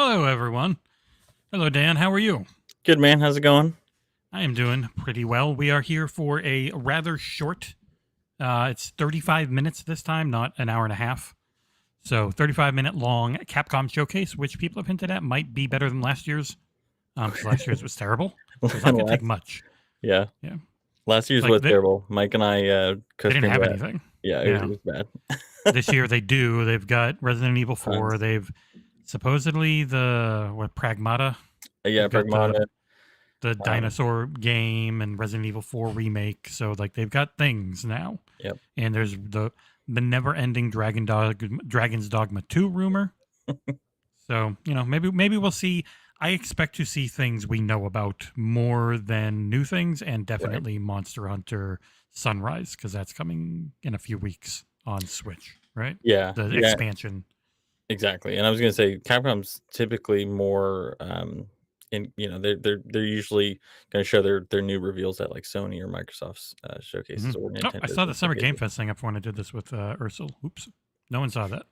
Hello, everyone. Hello, Dan. How are you? Good, man. How's it going? I am doing pretty well. We are here for a rather short, it's 35 minutes this time, not an hour and a half. So 35-minute long Capcom Showcase, which people have hinted at might be better than last year's. Because last year's was terrible. So it's not going to take much. Yeah. Yeah. Last year's Like was terrible. Mike and I they didn't have anything. Yeah, Yeah. it was bad. This year they do. They've got Resident Evil 4. Tons. They've supposedly Pragmata. Yeah, They've got Pragmata. the dinosaur game and Resident Evil 4 remake. So like they've got things now. Yep. And there's the never-ending Dragon's Dogma 2 rumor. So, maybe we'll see. I expect to see things we know about more than new things, and definitely Monster Hunter Sunrise, because that's coming in a few weeks on Switch, right? Yeah. The expansion. Exactly. And I was gonna say Capcom's typically more they're usually gonna show their new reveals at like Sony or Microsoft's showcases or Nintendo. I saw the Summer Game Fest thing up when I did this with Ursula. Oops. No one saw that.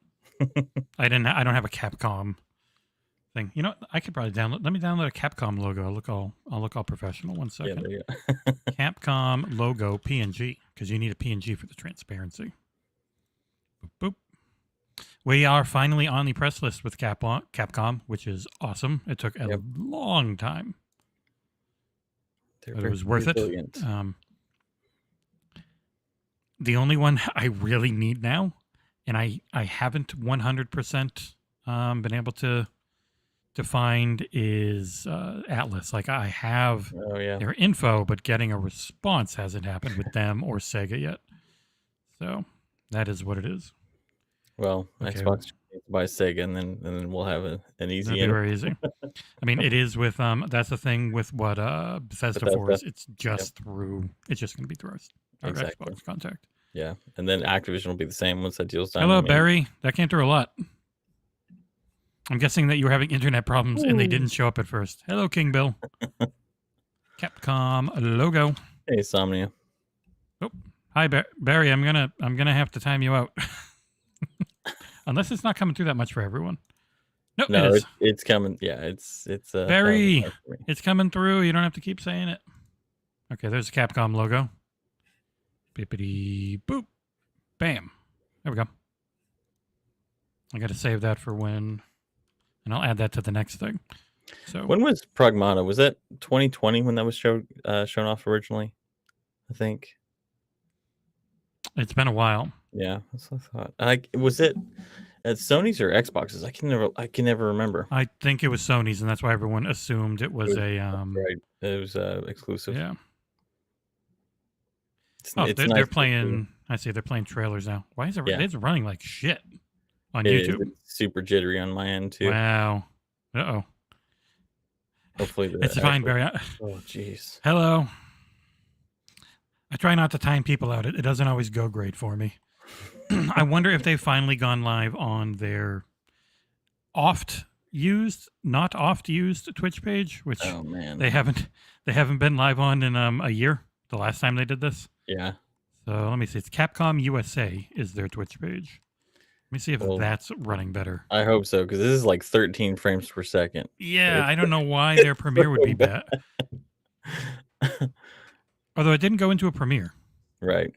I don't have a Capcom thing. I could probably let me download a Capcom logo. I'll look all professional. 1 second. Yeah, there you go. Capcom logo PNG, because you need a PNG for the transparency. Boop, boop. We are finally on the press list with Capcom, which is awesome. It took a long time, but it was worth it. The only one I really need now, and I haven't 100% been able to find, is Atlas. Like I have their info, but getting a response hasn't happened with them or Sega yet. So that is what it is. Well, okay. Xbox by Sega, and then we'll have an easy. That'd be very easy. I mean, it is with that's the thing with what Bethesda 4 is. It's just through. It's just going to be through our Xbox contact. Yeah, and then Activision will be the same once that deal's done. Hello, Barry. That came through a lot. I'm guessing that you were having internet problems and they didn't show up at first. Hello, King Bill. Capcom logo. Hey, Somnia. Oh, hi, Barry. I'm gonna have to time you out. Unless it's not coming through that much for everyone. No, it is. It's coming. Yeah, it's Barry. It's coming through. You don't have to keep saying it. Okay, there's the Capcom logo. Bippity boop. Bam. There we go. I got to save that for when, and I'll add that to the next thing. So when was Pragmata? Was that 2020 when that was shown off originally? I think. It's been a while. Yeah, that's what I thought. Was it at Sony's or Xbox's? I can never remember. I think it was Sony's, and that's why everyone assumed it was right. It was exclusive. Yeah. It's they're playing. I see they're playing trailers now. Why is it? It's running like shit on YouTube. It's super jittery on my end too. Wow. Uh-oh. Hopefully it's fine, Barry. Oh, jeez. Hello. I try not to time people out. It doesn't always go great for me. I wonder if they've finally gone live on their not oft-used Twitch page, which they haven't been live on in a year. The last time they did this. Yeah. So let me see. It's Capcom USA is their Twitch page. Let me see if that's running better. I hope so, because this is like 13 frames per second. Yeah, I don't know why their premiere would be bad. Although it didn't go into a premiere. Right.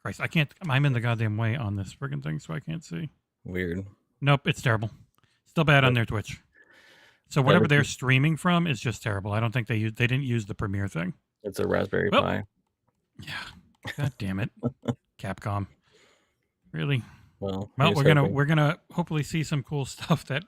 Christ, I can't. I'm in the goddamn way on this friggin' thing, so I can't see. Weird. Nope, it's terrible. Still bad on their Twitch. So whatever they're streaming from is just terrible. I don't think they didn't use the premiere thing. It's a Raspberry Pi. Yeah. God damn it, Capcom. Really? Well, we're gonna hopefully see some cool stuff that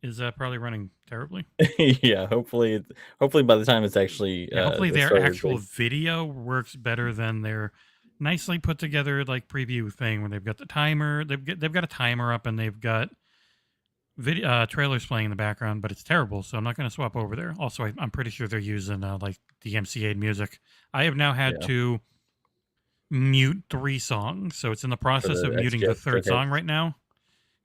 is probably running terribly. Yeah, hopefully by the time it's actually hopefully their actual video works better than their nicely put together like preview thing where they've got the timer. They've got a timer up and they've got video trailers playing in the background, but it's terrible. So I'm not going to swap over there. Also, I'm pretty sure they're using like the MCA music. I have now had to mute 3 songs, so it's in the process of muting the 3rd song right now.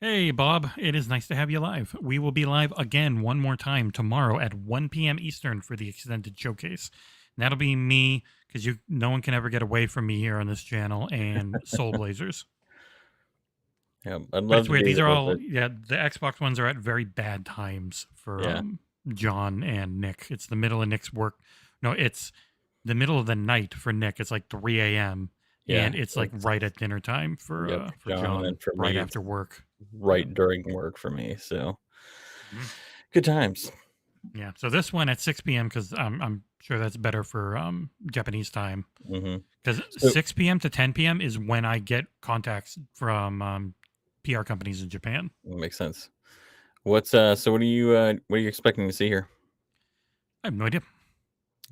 Hey, Bob, it is nice to have you live. We will be live again one more time tomorrow at 1 p.m. Eastern for the extended showcase. And that'll be me, because no one can ever get away from me here on this channel, and Soul Blazers. Yeah, I'd But love it's to weird. be These are there, all but yeah. The Xbox ones are at very bad times for yeah, John and Nick. It's the middle of Nick's work. No, it's the middle of the night for Nick. It's like 3 a.m. yeah, and it's like it's right at dinner time yep, for for John, John, and for right me, after it's work. Yeah. right during work for me, so Mhm. good times. Yeah. So this one at 6 p.m. because I'm sure that's better for Japanese time. Mhm. Because So 6 p.m. to 10 p.m. is when I get contacts from PR companies in Japan. makes sense. So what are you expecting to see here? I have no idea.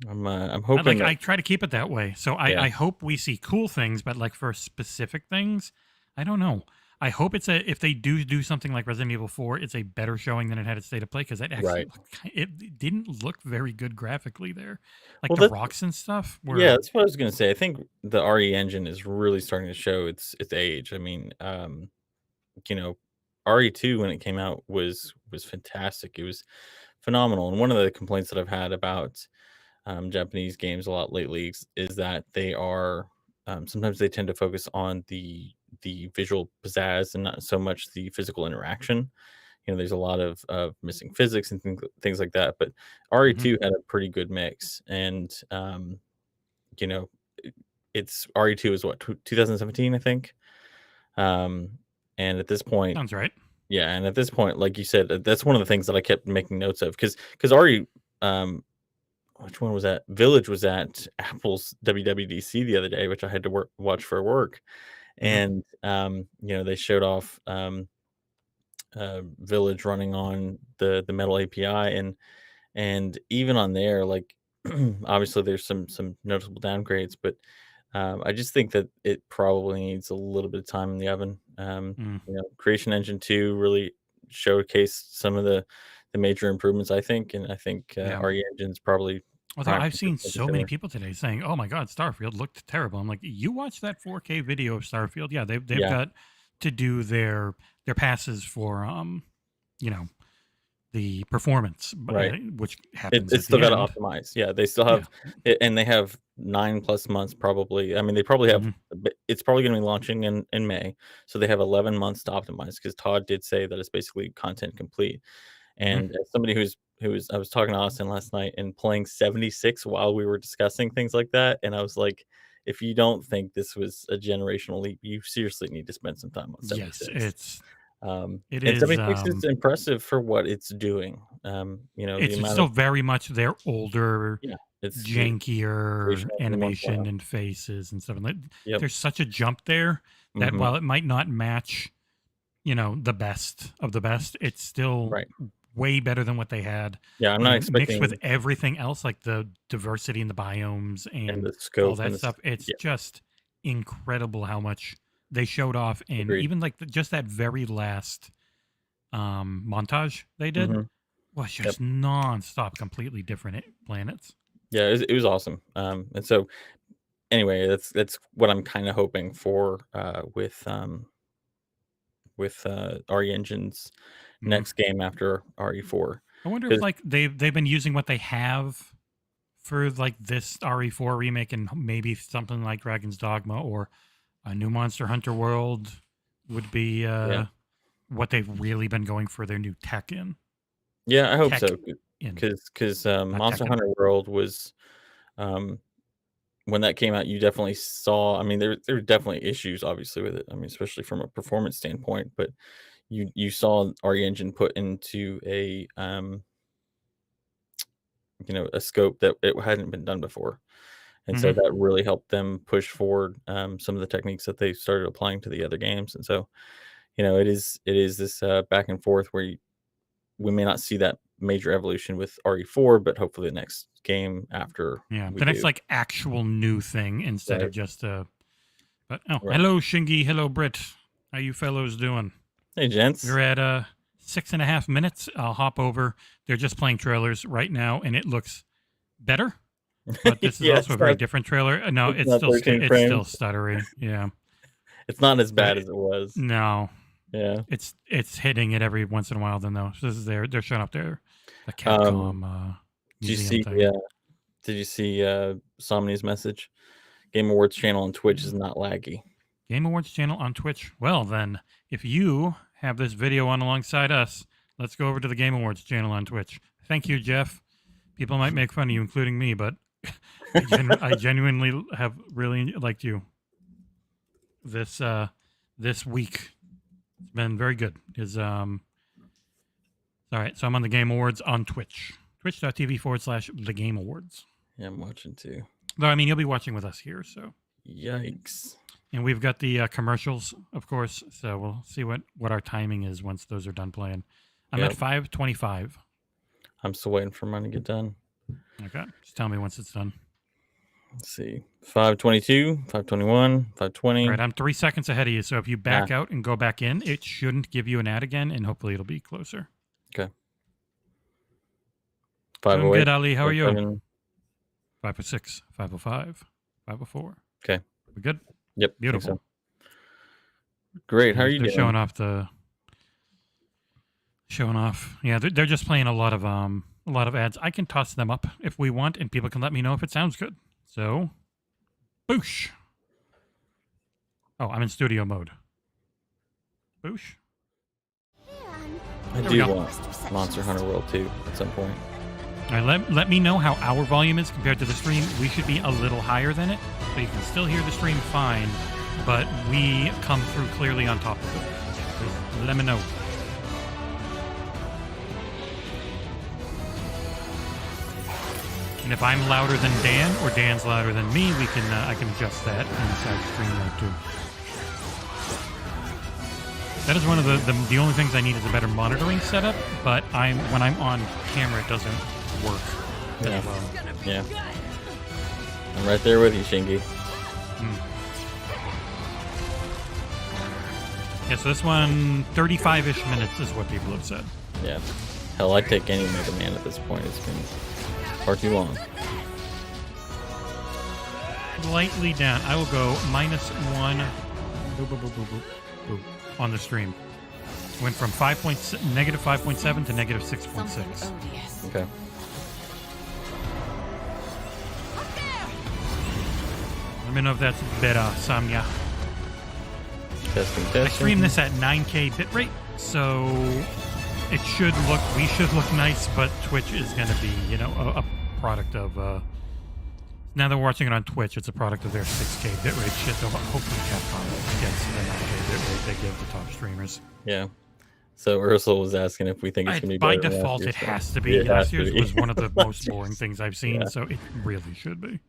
I'm I hoping like that I try to keep it that way. So yeah, I hope we see cool things, but like for specific things, I don't know. I hope it's a if they do something like Resident Evil 4, it's a better showing than it had at State of Play because that actually right. it didn't look very good graphically there. Like Well, the that's rocks and stuff yeah, were that's what I was gonna say. I think the RE engine is really starting to show its age. I mean, you know, RE2 when it came out was fantastic. It was phenomenal. And one of the complaints that I've had about Japanese games a lot lately is that they are sometimes they tend to focus on the visual pizzazz and not so much the physical interaction. There's a lot of missing physics and things like that. But mhm, RE2 had a pretty good mix, and you know, it- it's RE2 is what 2017, I think. Um, and at this point, sounds right. yeah, and at this point, like you said, that's one of the things that I kept making notes of because RE um which one was that? Village was at Apple's WWDC the other day, which I had to watch for work, Mhm, and they showed off Village running on the Metal API, and even on there, like obviously there's some noticeable downgrades, but I just think that it probably needs a little bit of time in the oven. mm, Creation Engine 2 really showcased some of the major improvements, I think, and I think yeah. RE Engine's probably Although prime I've for seen something so many similar. people today saying, "Oh my God, Starfield looked terrible." I'm like, "You watched that 4K video of Starfield? Yeah, they've Yeah, got to do their passes for you know, the performance, right. which It happens it's at still the gotta end." optimize. Yeah, they still Yeah. have it, and they have 9 plus months probably. I mean, they probably have Hmm. a bit it's probably gonna be launching in May, so they have 11 months to optimize. Because Todd did say that it's basically content complete, Hmm. and as somebody who's I was talking to Austin last night and playing 76 while we were discussing things like that, and I was like, "If you don't think this was a generational leap, you seriously need to spend some time on Yes, 76." it And is 76 is impressive for what it's doing. The it's amount still of very much their older, yeah, it's the jankier Creation Engine animation 1.0. and faces and stuff. And Yep. there's such a jump there that Mhm. while it might not match, the best of the best, it's still Right. way better than what they had. Yeah, I'm not Mixed with expecting everything else, like the diversity in the biomes and and the all scope that and stuff. It's yeah, just incredible how much they showed off, and agreed. even like just that very last montage they did Mhm. was Yep. just nonstop, completely different planets. Yeah, it was awesome. And so anyway, that's what I'm kinda hoping for, with RE Engine's Mhm. next game after RE4. I wonder if 'Cause like they've been using what they have for like this RE4 remake and maybe something like Dragon's Dogma or a new Monster Hunter World would be yeah. what they've really been going for their new Yeah, I hope tech so. in, Because not Monster Tekken. Hunter World was, um when that came out, you definitely saw I mean, there were definitely issues, obviously, with it. I mean, especially from a performance standpoint, but you saw RE Engine put into a scope that it hadn't been done before, and so Hmm. that really helped them push forward, some of the techniques that they started applying to the other games, and so, it is this, back and forth where we may not see that major evolution with RE4, but hopefully the next game after Yeah, we the next do. like actual new thing instead of Right, just But oh, right. hello Shingy, hello Brit. How you fellows doing? Hey, We're gents. at 6.5 minutes. I'll hop over. They're just playing trailers right now, and it looks better. But this is Yeah, also a very different trailer. No, it's not 13 it's still frames. stuttery. Yeah, It's not as but bad as it was. no, Yeah. it's hitting it every once in a while. Then though, so this is they're showing up the Um, Capcom did you museum see, thing. Somni's message? Game Awards channel on Twitch is not laggy. Game Awards channel on Twitch. Well, then, if you have this video on alongside us, let's go over to the Game Awards channel on Twitch. Thank you, Jeff. People might make fun of you, including me, but I genuinely have really liked you this week. It's been very good. All right, so I'm on the Game Awards on Twitch. Twitch.tv/The Game Awards. Yeah, I'm watching too. Though, I mean, you'll be watching with us here, so. Yikes. And we've got the commercials, of course, so we'll see what our timing is once those are done playing. I'm at 5:25. I'm still waiting for mine to get done. Okay, just tell me once it's done. Let's see. 5:22, 5:21, 5:20. All right, I'm 3 seconds ahead of you, so if you back out and go back in, it shouldn't give you an ad again, and hopefully it'll be closer. Okay. Doing good, Ali. How are you? 7. 5:06, 5:05, 5:04. Okay. We good? Yep. Beautiful. So. Great. How are you they're doing? Showing off. Yeah, they're just playing a lot of ads. I can toss them up if we want, and people can let me know if it sounds good. So, boosh. Oh, I'm in studio mode. Boosh. I do want Monster Hunter World 2 at some point. All right, let me know how our volume is compared to the stream. We should be a little higher than it, so you can still hear the stream fine, but we come through clearly on top of it. So let me know. And if I'm louder than Dan or Dan's louder than me, I can adjust that inside stream mode too. That is one of the only things I need is a better monitoring setup, but when I'm on camera, it doesn't work. Yeah. I'm right there with you, Shingy. Yeah, so this one, 35-ish minutes is what people have said. Yeah. Hell, I'd take any Mega Man at this point. It's been far too long. Slightly down. I will go -1 on the stream. Went from -5.7 to -6.6. Okay. Let me know if that's better, Samya. Testing. I stream this at 9K bitrate, so we should look nice, but Twitch is going to be, a product of, now that we're watching it on Twitch, it's a product of their 6K bitrate shit, so hopefully Capcom gets the 9K bitrate they give the top streamers. Yeah. So Ursula was asking if we think it's going to be by better than default, it has to be. Last year's was one of the most boring things I've seen, so it really should be.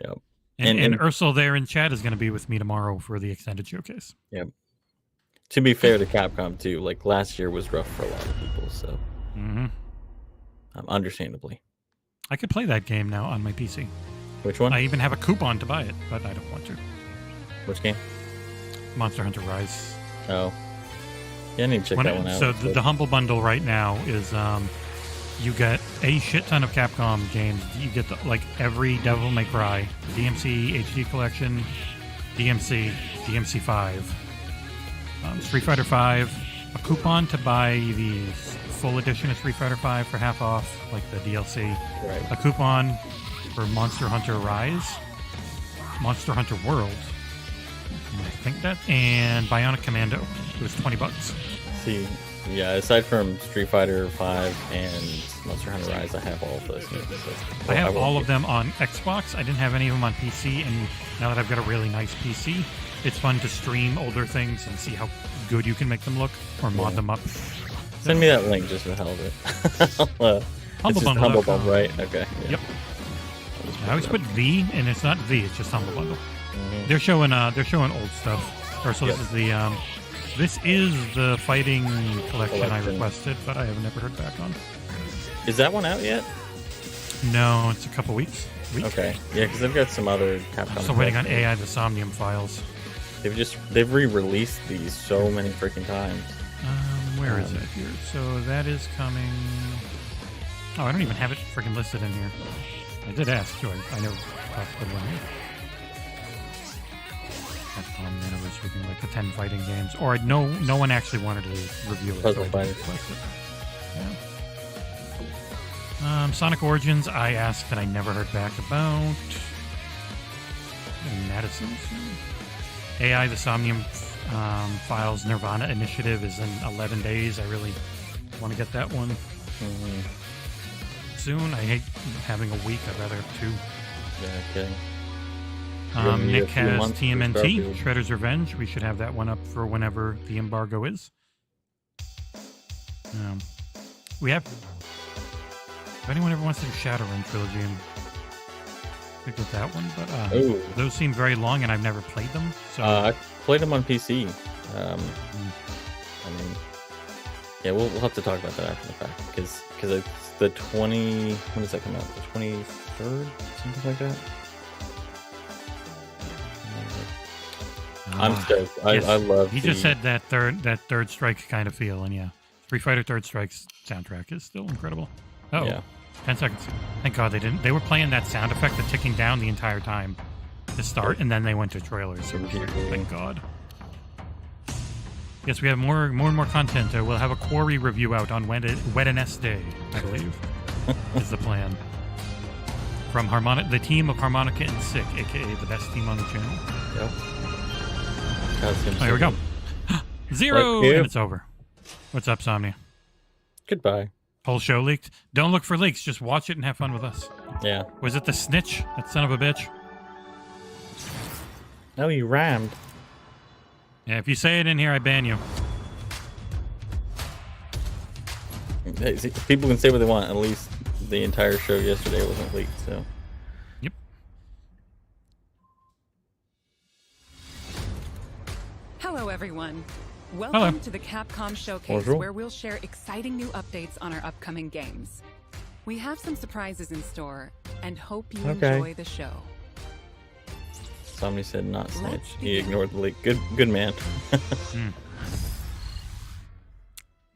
Yep. And Ursula there in chat is going to be with me tomorrow for the extended showcase. Yep. To be fair to Capcom too, like last year was rough for a lot of people, so understandably. I could play that game now on my PC. Which one? I even have a coupon to buy it, but I don't want to. Which game? Monster Hunter Rise. Oh. Yeah, I need to check that one out. So the Humble Bundle right now is you get a shit ton of Capcom games. You get every Devil May Cry, DMC HD Collection, DMC 5, Street Fighter 5, a coupon to buy the full edition of Street Fighter 5 for half off, like the DLC, right. A coupon for Monster Hunter Rise, Monster Hunter World, I think that, and Bionic Commando. It was $20. See, yeah, aside from Street Fighter 5 and Monster Hunter Rise, I have all of those games. So I have all of them on Xbox. I didn't have any of them on PC, and now that I've got a really nice PC, it's fun to stream older things and see how good you can make them look or mod them up. Send me that link just for the hell of it. Humble Bundle. Humble Bundle, right? Okay. Yeah. Yep. I always put V, and it's not V. It's just Humble Bundle. They're showing old stuff. This is the fighting collection I requested, but I have never heard back on. Is that one out yet? No, it's a couple weeks. Okay. Yeah, because they've got some other Capcom. Still waiting on AI the Somnium files. They've re-released these so many freaking times. Where is it here? So that is coming. Oh, I don't even have it freaking listed in here. I did ask too. I never thought to put one here. Capcom Anniversary, like the 10 fighting games, or no one actually wanted to review it. Puzzle Fighters. Yeah. Sonic Origins, I asked and I never heard back about. Madison. AI, the Somnium Files Nirvana initiative is in 11 days. I really want to get that one soon. I hate having a week. I'd rather have 2. Yeah, okay. Nick has TMNT, Shredder's Revenge. We should have that one up for whenever the embargo is. We have... If anyone ever wants to do Shadowrun Trilogy, pick with that one. But those seem very long, and I've never played them. So I played them on PC. I mean, yeah, we'll have to talk about that after the fact because it's the 20. When does that come out? The 23rd, something like that. I'm stoked. Yes, I love. He just said that third strike kind of feel, and yeah, Street Fighter Third Strike's soundtrack is still incredible. Oh, yeah. 10 seconds. Thank God they didn't. They were playing that sound effect, the ticking down, the entire time to start, and then they went to trailers. So thank God. Yes, we have more and more content. We'll have a Quarry review out on Wednesday, I believe, is the plan. From the team of Harmonica and Sick, aka the best team on the channel. Yep. Oh, here we go. 0, and it's over. What's up, Somnia? Goodbye. Whole show leaked. Don't look for leaks. Just watch it and have fun with us. Yeah. Was it the snitch? That son of a bitch. No, you rammed. Yeah, if you say it in here, I ban you. Hey, see, people can say what they want. At least the entire show yesterday wasn't leaked. So. Yep. Hello, everyone. Welcome to the Capcom Showcase, where we'll share exciting new updates on our upcoming games. We have some surprises in store, and hope you enjoy the show. Somebody said not snitch. He ignored the leak. Good man.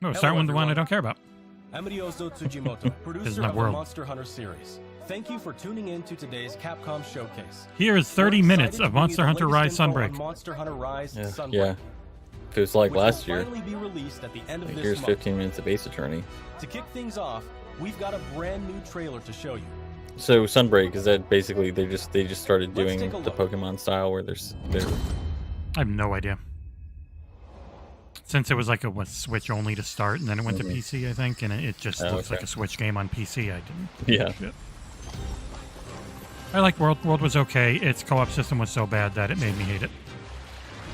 No, start with the one I don't care about. Amorioso Tsujimoto, producer of the Monster Hunter series. Thank you for tuning in to today's Capcom Showcase. Here is 30 minutes of Monster Hunter Rise Sunbreak. Monster Hunter Rise Sunbreak. Yeah. If it was like last year, Be released at the end of this here's month. 15 minutes of Ace Attorney. To kick things off, we've got a brand new trailer to show you. So Sunbreak, is that basically they just started doing the Pokemon style where they're I have no idea. Since it was like a Switch only to start, and then it went to PC, I think, and it just looks like a Switch game on PC. I didn't. Yeah. Shit. I like World. World was okay. Its co-op system was so bad that it made me hate it.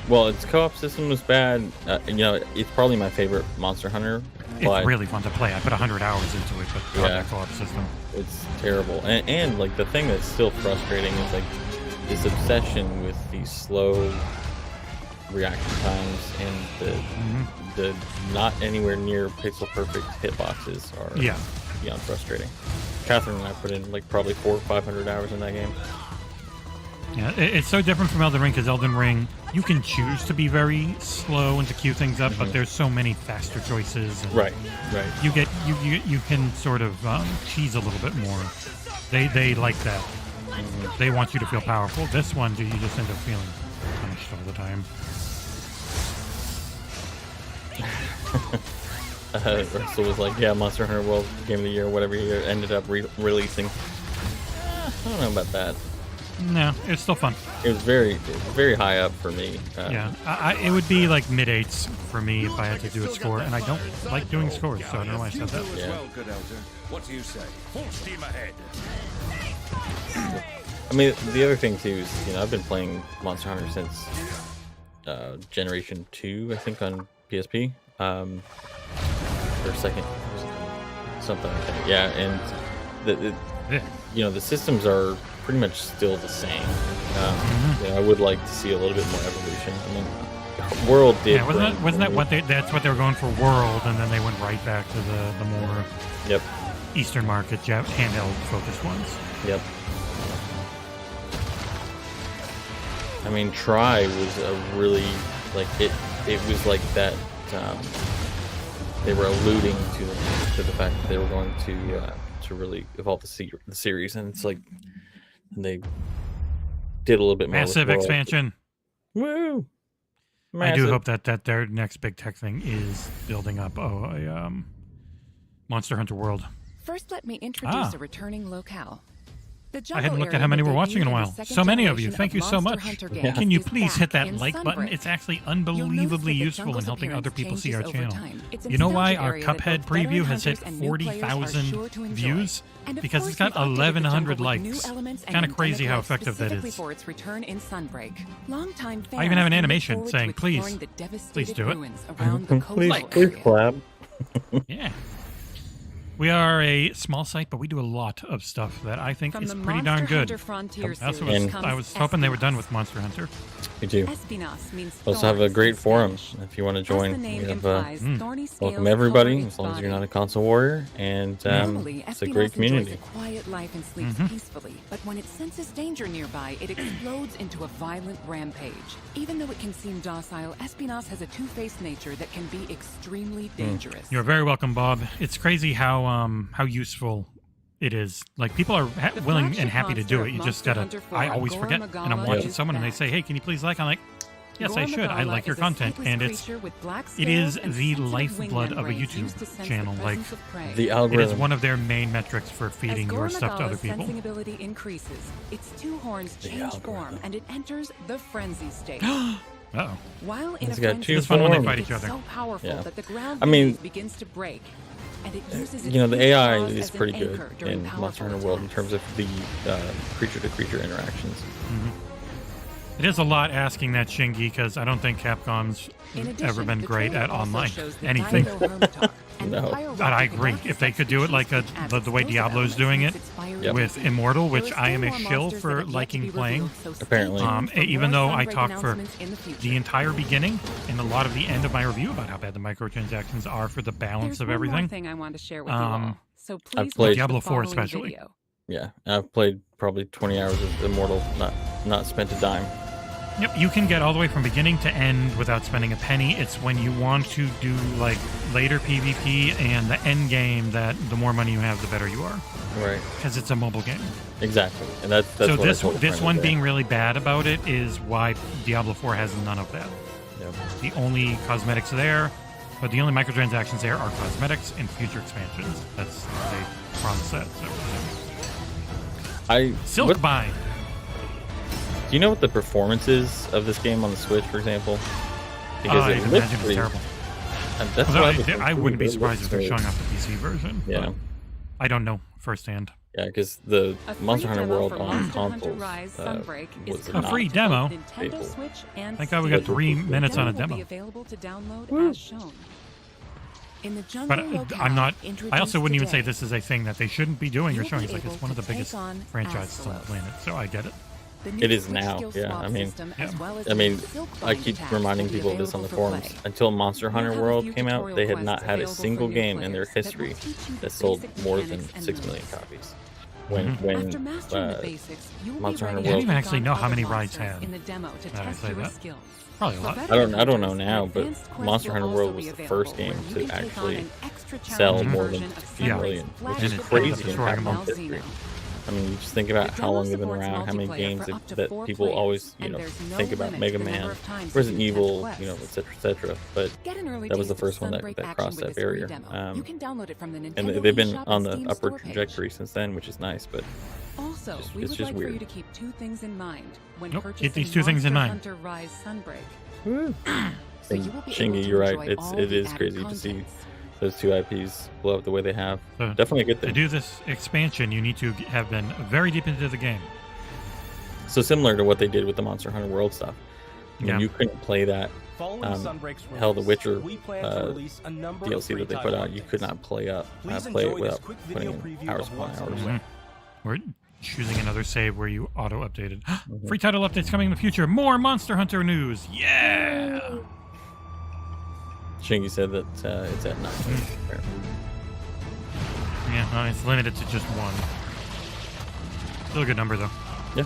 Well, its co-op system was bad. You know, it's probably my favorite Monster Hunter. It's really fun to play. I put 100 hours into it, but the co-op system. It's terrible. And like the thing that's still frustrating is like this obsession with these slow reaction times and the not anywhere near pixel perfect hitboxes are beyond frustrating. Catherine and I put in like probably 400 or 500 hours in that game. Yeah, it's so different from Elden Ring because Elden Ring, you can choose to be very slow and to queue things up, but there's so many faster choices. And Right. You get you can sort of cheese a little bit more. They like that. They want you to feel powerful. This one, you just end up feeling punished all the time. Russell was like, yeah, Monster Hunter World Game of the Year, whatever year, ended up releasing. I don't know about that. No, it's still fun. It was very high up for me. It would be like mid-8s for me if I had to do a score, and I don't like doing scores, so I don't know why I said that. Yeah. What do you say? Full steam ahead. I mean, the other thing too is, you know, I've been playing Monster Hunter since Generation 2, I think, on PSP. Or second, something like that. Yeah, and you know, the systems are pretty much still the same. You know, I would like to see a little bit more evolution. I mean, World did. Yeah, wasn't that what that's what they were going for, World, and then they went right back to the more Eastern market handheld focused ones. Yep. I mean, Try was a really it was like that. They were alluding to the fact that they were going to really evolve the series, and it's like they did a little bit more. Massive expansion. Woo! Massive. I do hope that their next big tech thing is building up Monster Hunter World. First, let me introduce a returning locale. I hadn't looked at how many were watching in a while. So many of you. Thank you so much. Can you please hit that like button? It's actually unbelievably useful in helping other people see our channel. You know why our Cuphead preview has hit 40,000 views? Because it's got 1,100 likes. Kind of crazy how effective that is. I even have an animation saying, please do it. Please collab. Yeah. We are a small site, but we do a lot of stuff that I think is pretty darn good. I was hoping they were done with Monster Hunter. We do. We also have a great forum if you want to join. We have welcome everybody, as long as you're not a console warrior, and it's a great community. A quiet life and sleeps peacefully, but when it senses danger nearby, it explodes into a violent rampage. Even though it can seem docile, Espinasse has a two-faced nature that can be extremely dangerous. You're very welcome, Bob. It's crazy how useful it is. Like, people are willing and happy to do it. You just gotta. I always forget, and I'm watching someone, and they say, "Hey, can you please like?" I'm like, "Yes, I should. I like your content," and it is the lifeblood of a YouTube channel. Like, the algorithm. It is one of their main metrics for feeding your stuff to other people. Ability increases. Its two horns change form, and it enters the frenzy state. Uh-oh. While in It's got two it's fun when they fight it's each other. so powerful that the ground begins to break. And it uses You know, the AI is pretty good in Monster Hunter World in terms of the creature-to-creature interactions. It is a lot asking that, Shingi, because I don't think Capcom's ever been great at online anything. No. But I agree. If they could do it like the way Diablo's doing it with Immortal, which I am a shill for liking playing. Apparently. Even though I talked for the entire beginning and a lot of the end of my review about how bad the microtransactions are for the balance of everything. Thing I want to share with you all. So please I've played Diablo 4 especially. Video. Yeah, I've played probably 20 hours of Immortal, not spent a dime. Yep, you can get all the way from beginning to end without spending a penny. It's when you want to do like later PvP and the end game that the more money you have, the better you are. Right. Because it's a mobile game. Exactly, and that's so what this one being really bad about it is why Diablo 4 has none of that. Yep. The only cosmetics there, but the only microtransactions there are cosmetics and future expansions. That's they promise that. So. Silkbind. Do you know what the performance is of this game on the Switch, for example? Because I imagine it's terrible. That's I wouldn't be surprised if they're showing off the PC version. Yeah. I don't know firsthand. Yeah, because the Monster Hunter World on consoles was a free demo. Thank God we got 3 minutes on a demo. But I'm not. I also wouldn't even say this is a thing that they shouldn't be doing or showing. It's like it's one of the biggest franchises on the planet, so I get it. It is now, yeah. I mean, I keep reminding people of this on the forums. Until Monster Hunter World came out, they had not had a single game in their history that sold more than 6 million copies. When Monster Hunter World, I don't even actually know how many rides had. I say that. Probably a lot. I don't know now, but Monster Hunter World was the first game to actually sell more than 50 million, which is crazy in Capcom history. I mean, you just think about how long they've been around, how many games that people always, think about. Mega Man, Resident Evil, etc. But that was the first one that crossed that barrier. And they've been on the upward trajectory since then, which is nice. But it's just weird. You to keep 2 things in mind when keep these 2 things in mind. Shingi, you're right. It is crazy to see those 2 IPs blow up the way they have. So definitely a good thing. To do this expansion, you need to have been very deep into the game. So similar to what they did with the Monster Hunter World stuff. You couldn't play that. Hell, the Witcher DLC that they put out, you could not play it without putting in hours upon hours. We're choosing another save where you auto-updated. Free title updates coming in the future. More Monster Hunter news. Yeah! Shingi said that it's at 9. Yeah, it's limited to just 1. Still a good number, though. Yeah.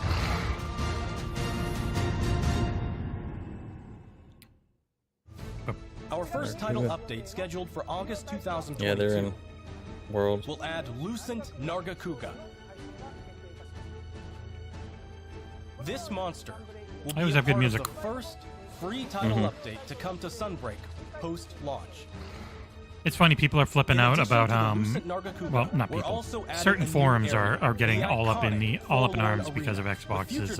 Our first title update scheduled for August 2022. Yeah, they're in World. We'll add Lucent Nargacuga. This monster will be a part of the first free title update to come to Sunbreak post-launch. It's funny, people are flipping out about well, not people. Certain forums are getting all up in arms because of Xbox's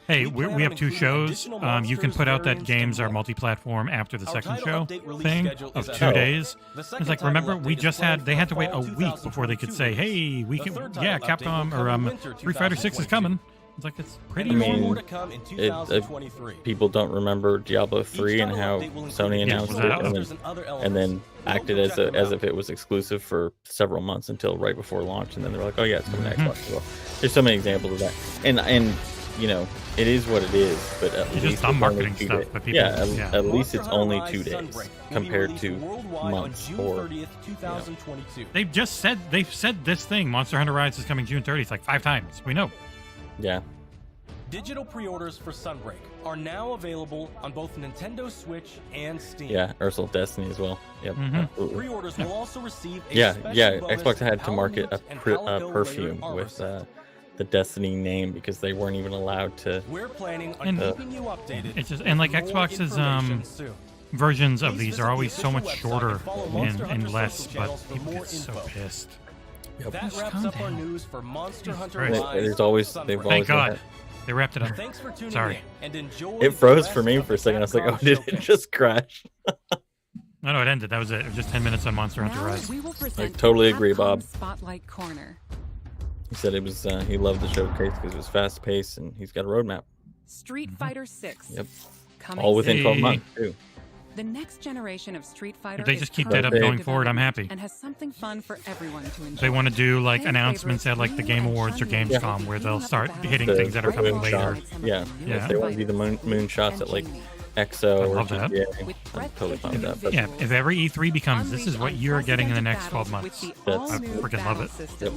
hey, we have 2 shows. You can put out that games are multi-platform after the second show thing of 2 days. It's like, remember, they had to wait a week before they could say, hey, we can, yeah, Capcom or Street Fighter 6 is coming. It's like, it's pretty normal. People don't remember Diablo 3 and how Sony announced it and then acted as if it was exclusive for several months until right before launch, and then they're like, oh yeah, it's coming to Xbox as well. There's so many examples of that, and you know, it is what it is, but at least just dumb marketing stuff. But people, at least it's only 2 days compared to months or. They've said this thing, Monster Hunter Rise is coming June 30th, like 5 times. We know. Yeah. Digital pre-orders for Sunbreak are now available on both Nintendo Switch and Steam. Yeah, Ursula Destiny as well. Yep. Pre-orders will also receive a Xbox had to market a perfume with the Destiny name because they weren't even allowed to. We're planning on keeping you updated. It's just, and like Xbox's versions of these are always so much shorter and less, but people get so pissed. Yep. That wraps up our news for Monster Hunter Rise. They've always Thank God. They wrapped it up. Thanks for tuning Sorry. in and enjoy. It froze for me for a second. I was like, oh, did it just crash? No, it ended. That was it. It was just 10 minutes on Monster Hunter Rise. I totally agree, Bob. Spotlight Corner. He said it was. He loved the showcase because it was fast paced and he's got a roadmap. Street Fighter 6. Yep. All within 12 months too. The next generation of Street Fighter. If they just keep that up going forward, I'm happy. And has something fun for everyone to enjoy. They want to do like announcements at like the Game Awards or Gamescom where they'll start hitting things that are coming later. Yeah. If they want to do the moon shots at like EXO or GTA, I'm totally fine with that. But yeah, if every E3 becomes this is what you're getting in the next 12 months, I freaking love it. Yep.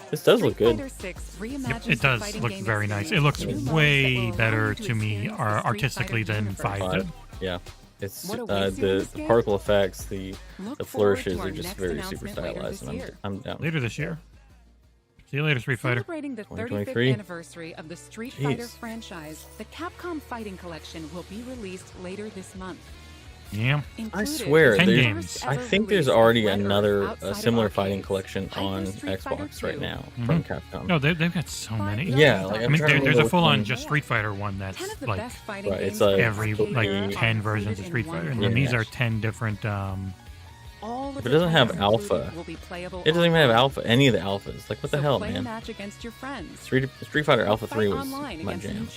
This does look good. Yep, it does look very nice. It looks way better to me artistically than 5 did. Yeah. It's the particle effects, the flourishes are just very super stylized, and I'm down. Later this year. See you later, Street Fighter. Celebrating the 35th anniversary of the Street Fighter franchise, the Capcom Fighting Collection will be released later this month. Yeah. I swear, 10 games. I think there's already another similar fighting collection on Xbox right now from Capcom. No, they've got so many. Yeah, like, I mean, there's a full-on just Street Fighter one that's like it's like every like 10 versions of Street Fighter, and then these are 10 different. But it doesn't have alpha. It doesn't even have alpha. Any of the alphas. Like, what the hell, man? Street Fighter Alpha 3 was my jam.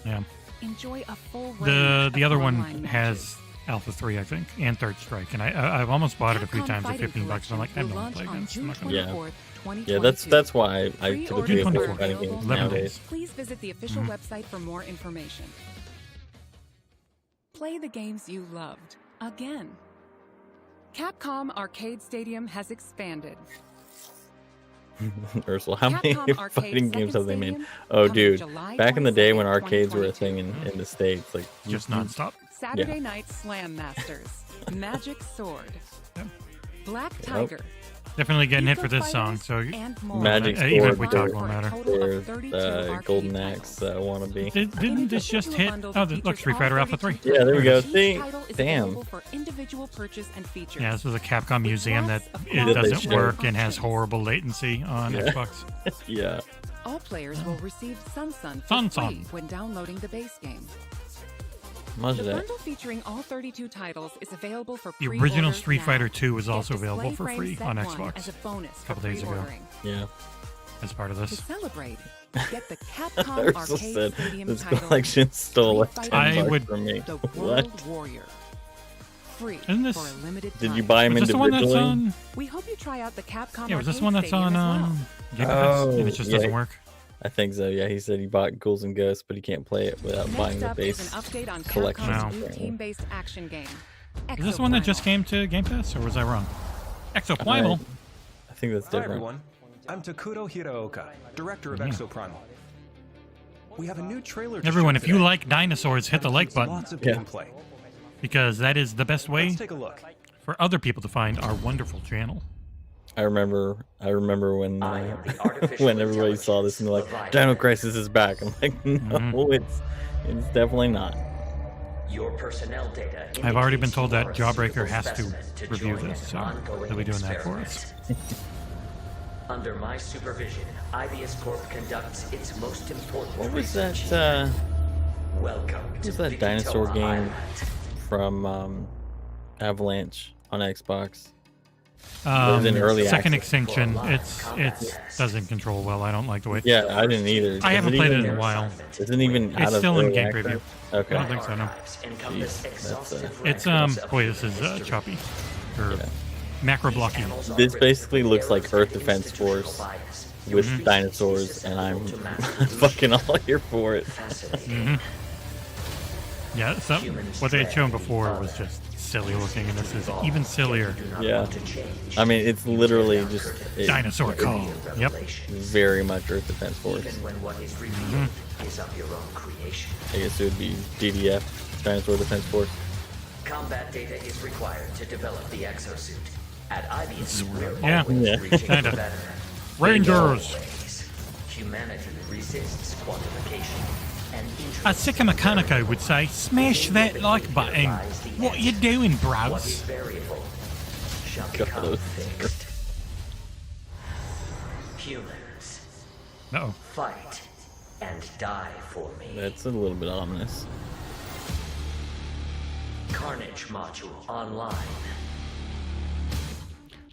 Yeah. Enjoy a full the other one has Alpha 3, I think, and Third Strike, and I've almost bought it a few times at $15. I'm like, I don't want to play against. I'm not gonna yeah, that's why I typically avoid fighting games nowadays. Please visit the official website for more information. Play the games you loved again. Capcom Arcade Stadium has expanded. Ursula, how many fighting games have they made? Oh, dude, back in the day when arcades were a thing in the States, like just nonstop. Saturday Night Slam Masters, Magic Sword, Black Tiger. Definitely getting hit for this song, so Magic Sword, even if we talk, won't matter. Golden Axe wannabe. Didn't this just hit? Oh, look, Street Fighter Alpha 3. Yeah, there we go. See, damn. Yeah, this was a Capcom museum that it doesn't work and has horrible latency on Xbox. Yeah. All players will receive Sun when downloading the base game. The bundle featuring all 32 titles is available for the original Street Fighter 2 was also available for free on Xbox as a bonus a couple days ago. Yeah. As part of this. To celebrate, get the Capcom Arcade Stadium this title. collection stole like $10 from me. The World Warrior. Free Isn't this, for a limited time. Did you buy them individually? We hope you try out the Capcom was this Arcade one that's Stadium on Game Pass and it just doesn't work? I think so. Yeah, he said he bought Ghouls and Ghosts, but he can't play it without buying the base collection. Team-based action game. Is this one that just came to Game Pass, or was I wrong? Exoprimal. I think that's different. Hi everyone, I'm Takuto Hiraoka, director of Exoprimal. We have a new trailer. Everyone, if you like dinosaurs, hit the like button. Lots of gameplay. Because that is the best way Let's take a look. for other people to find our wonderful channel. I remember when when everybody saw this and they're like, Dino Crisis is back. I'm like, no, it's definitely not. Your personnel data. I've already been told that you are a Jawbreaker suitable has to specimen review join this, an so ongoing he'll be doing that for us. experiment. Under my supervision, Ibius Corp conducts its most important What was research. that? Welcome What to was that dinosaur Vikitoa game Island. from Avalanche on Xbox? It was in early Second access. Extinction. It doesn't control well. I don't like the way. Yeah, I didn't either. I haven't played it in a while. Isn't even out It's of still in early game access? preview. Okay. I don't think so. No. Jeez, It's boy, this is choppy. Or macro blocky. This basically looks like Earth Defense Force with dinosaurs, and I'm fucking all here for it. Yeah, so what they had shown before was just silly looking, and this is even sillier. Yeah, I mean it's literally just Dinosaur call. Yep. Very much Earth Defense Force. I guess it would be DDF, Dinosaur Defense Force. Combat data is required to develop the exosuit. At Ibius, we're Yeah, always reaching kinda. for better. Rangers. Always. Humanity resists quantification. And A Sika Mechanico would say, smash that like button. What you doing, what bros? is variable shall God, become those fixed. Humans, Uh-oh. fight and die for me. That's a little bit ominous. Carnage module online.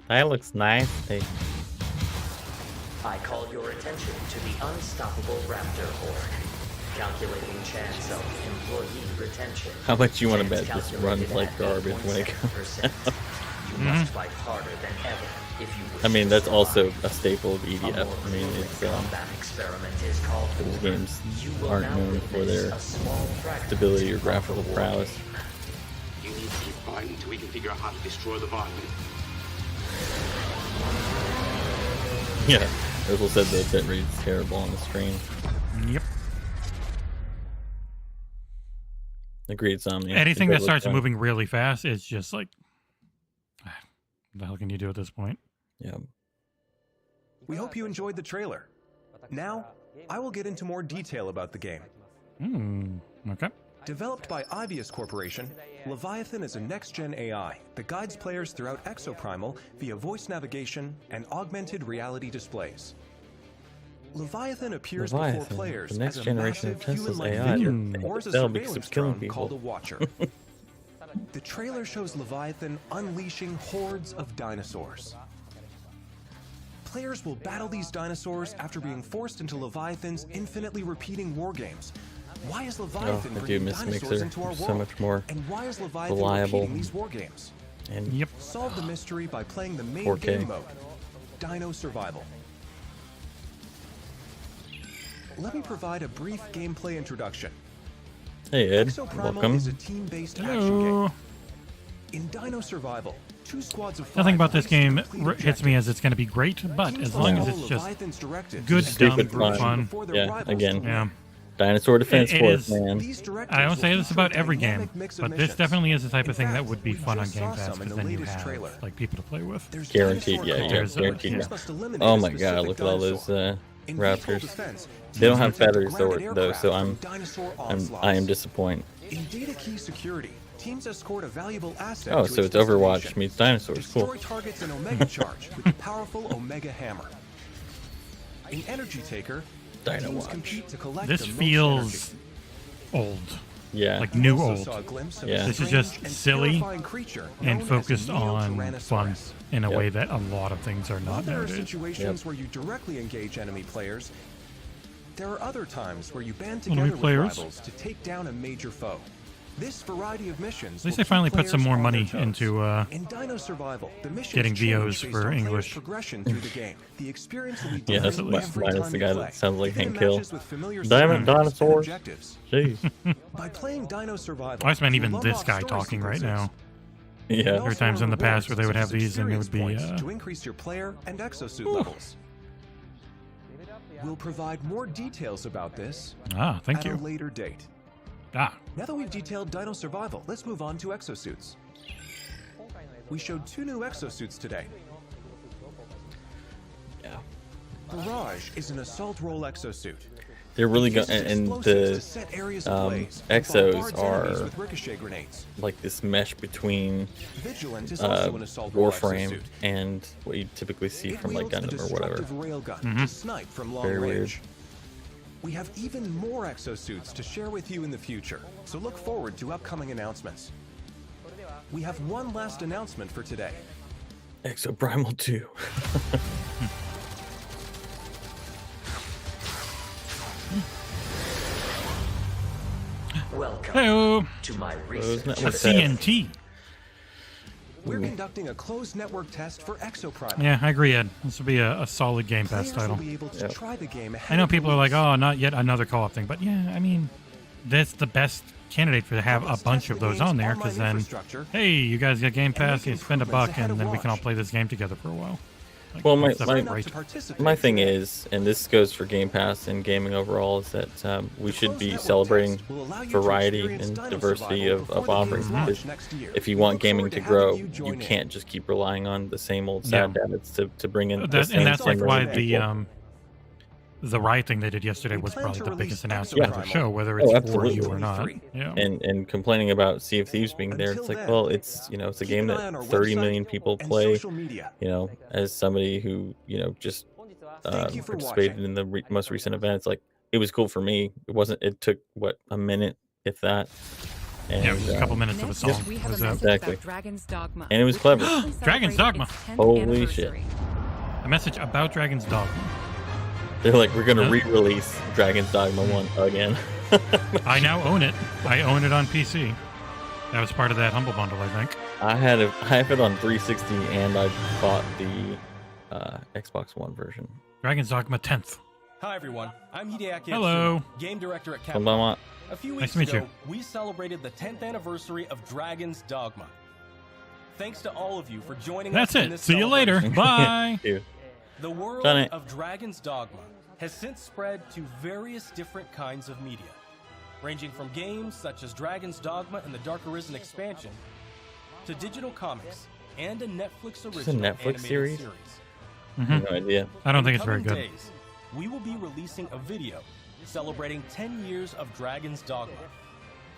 That looks nice. Hey, I call your attention to the unstoppable raptor horde. Calculating chance of employee retention. how much you want to bet Chance this runs calculated like at garbage when it comes 8.7%. You must fight harder than ever if you wish I mean, to that's survive. also a staple of A EDF. more I mean, grueling it's combat experiment is called those for. games You will aren't now known for witness their a small fragment stability or of graphical the war prowess. game. You need to keep fighting until we can figure out how to destroy the Leviathan. Yeah, Urkel said the bit rate's terrible on the stream. Yep. Agreed, Somnia. Anything It that does look starts fun. moving really fast is just like, what the hell can you do at this point? Yeah. We hope you enjoyed the trailer. Now, I will get into more detail about the game. Okay. Developed by Ibius Corporation, Leviathan is a next-gen AI that guides players throughout Exoprimal via voice navigation and augmented reality displays. Leviathan appears before Leviathan, players the next as a generation of massive Tesla's human-like AI. figure or as a That'll be surveillance killing drone people. called a Watcher. The trailer shows Leviathan unleashing hordes of dinosaurs. Players will battle these dinosaurs after being forced into Leviathan's infinitely repeating wargames. Why is Leviathan I do bringing miss dinosaurs Mixer. into our It's world? so much more And why is Leviathan reliable. repeating these wargames? And Yep. Solve the mystery by playing the main 4K. game mode, Dino Survival. Let me provide a brief gameplay introduction. hey Ed, Exoprimal welcome. is a team-based action Hello. game. In Dino Survival, two squads of Nothing five about this race to game complete hits me objectives. as it's going to be great, but Teams as long as follow it's just Leviathan's directives good, and Stupid dumb, group fun. fun. before their Yeah, rivals again. to Yeah. win. Dinosaur Defense It Force, is- man. These directives I don't will say this feature about a every game, dynamic mix of but this missions. definitely is the type In of thing that fact, would be we fun on just Game saw Pass some in because the then you latest have trailer. like people to play with. There's Guaranteed, dinosaur yeah, calls. guaranteed, Teams yeah. must eliminate Oh a my god, specific look at all those dinosaur. In faithful raptors. defense, They don't teams have attempt to feathers, ground an though, so aircraft I'm from dinosaur I am onslaughts. disappointed. In data key security, teams escort a valuable asset Oh, to so its it's Overwatch destination. meets dinosaurs. Destroy Cool. targets in Omega Charge with the powerful Omega Hammer. In Energy Taker, Dino teams Watch. compete to collect This the most feels energy. old, Yeah. like We new also old, saw a glimpse of Yeah. a This is strange just and silly terrifying creature and known as a focused on fun Neo-Tyrannosaurus. in a Yep. way that a lot of things are While not there are nowadays. situations where you directly engage enemy players, there are other times where you band Enemy together with players. rivals to take down a major foe. This variety of missions At least will they finally keep put some players more on money their toes. into In Dino Survival, the missions getting change VOs based for on players' English. progression through the game. The experience will be Yeah, that's different every minus time the you guy play, that sounds like even in Hank Hill. matches with familiar Diamond surroundings and dinosaurs. objectives. Jeez. By playing Dino Survival, I just meant you'll even this unlock guy story talking right sequences. now. Yeah. There were times in the past where they would have these and it would be, to increase your player and exosuit levels. We'll provide more details about this Thank at you. a later date. Ah, Now that we've detailed Dino Survival, let's move on to exosuits. We showed two new exosuits today. Yeah. Barrage is an assault role exosuit. They're really good, and the exos are like this mesh between Warframe and what you typically see from like Gundam or whatever. Very weird. We have even more exosuits to share with you in the future, so look forward to upcoming announcements. We have one last announcement for today. Exoprimal 2. Welcome to my research. A CNT. We're conducting a closed network test for Exoprimal. Yeah, I agree, Ed. This will be a solid Game Pass title. Try the game I know people are like, oh, not yet another co-op thing. But yeah, I mean, that's the best candidate for to have a bunch of those on there, because then, hey, you guys got Game Pass, you spend $1, and then we can all play this game together for a while. Like, well, my thing is, and this goes for Game Pass and gaming overall, is that we should be celebrating variety and diversity of offerings. Because if you want gaming to grow, you can't just keep relying on the same old sad dads to bring in. And that's like why the Riot thing they did yesterday was probably the biggest announcement of the show, whether it's for you or not. Yeah. And complaining about Sea of Thieves being there, it's like, well, it's it's a game that 30 million people play. As somebody who just participated in the most recent event, it's like it was cool for me. It took what, a minute, if that. And, yeah, it was a couple minutes of a song. Exactly. And it was clever. Dragon's Dogma. Holy shit. A message about Dragon's Dogma. They're like, we're going to re-release Dragon's Dogma 1 again. I now own it. I own it on PC. That was part of that Humble Bundle, I think. I have it on 360, and I bought the Xbox One version. Dragon's Dogma 10th. Hi, everyone. I'm Hideaki Hello. Atsuno, game director at Capcom. A few weeks nice to meet ago, we celebrated the 10th anniversary of Dragon's Dogma. Thanks to all of you for joining us. That's it. See you later. Bye. The world of Dragon's Dogma has since spread to various different kinds of media, ranging from games such as Dragon's Dogma and the Dark Arisen expansion, to digital comics and a Netflix original animated series. No idea. I don't think it's very good. Days, we will be releasing a video celebrating 10 years of Dragon's Dogma.